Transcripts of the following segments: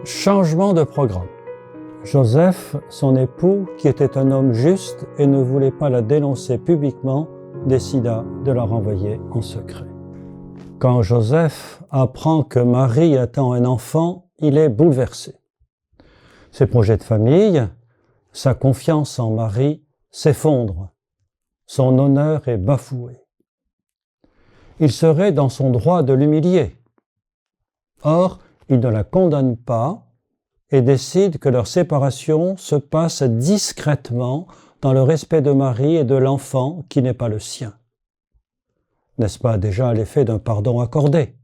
Changement de programme. Joseph, son époux, qui était un homme juste et ne voulait pas la dénoncer publiquement, décida de la renvoyer en secret. Quand Joseph apprend que Marie attend un enfant, il est bouleversé. Ses projets de famille, sa confiance en Marie s'effondrent. Son honneur est bafoué. Il serait dans son droit de l'humilier. Or, il ne la condamne pas et décide que leur séparation se passe discrètement dans le respect de Marie et de l'enfant qui n'est pas le sien. N'est-ce pas déjà l'effet d'un pardon accordé?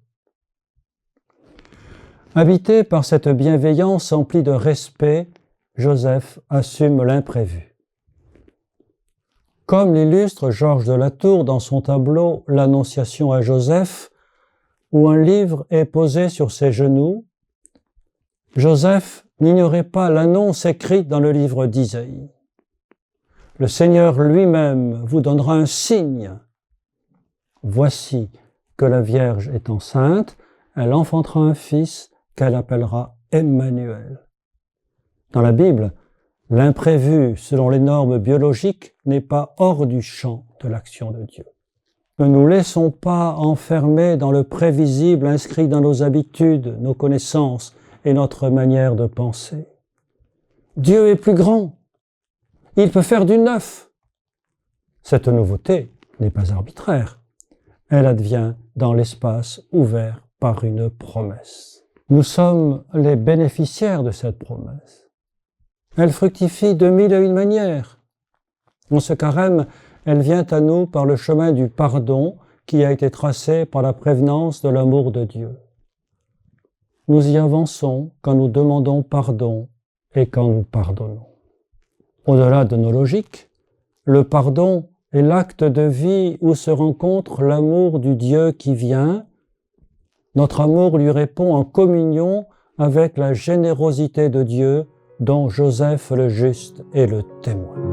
Habité par cette bienveillance emplie de respect, Joseph assume l'imprévu. Comme l'illustre Georges de La Tour dans son tableau « L'Annonciation à Joseph », où un livre est posé sur ses genoux, Joseph n'ignorait pas l'annonce écrite dans le livre d'Isaïe. Le Seigneur lui-même vous donnera un signe. Voici que la Vierge est enceinte, elle enfantera un fils qu'elle appellera Emmanuel. Dans la Bible, l'imprévu, selon les normes biologiques, n'est pas hors du champ de l'action de Dieu. Ne nous laissons pas enfermer dans le prévisible inscrit dans nos habitudes, nos connaissances et notre manière de penser. Dieu est plus grand. Il peut faire du neuf. Cette nouveauté n'est pas arbitraire. Elle advient dans l'espace ouvert par une promesse. Nous sommes les bénéficiaires de cette promesse. Elle fructifie de mille et une manières. En ce carême, elle vient à nous par le chemin du pardon qui a été tracé par la prévenance de l'amour de Dieu. Nous y avançons quand nous demandons pardon et quand nous pardonnons. Au-delà de nos logiques, le pardon est l'acte de vie où se rencontre l'amour du Dieu qui vient. Notre amour lui répond en communion avec la générosité de Dieu dont Joseph le juste est le témoin.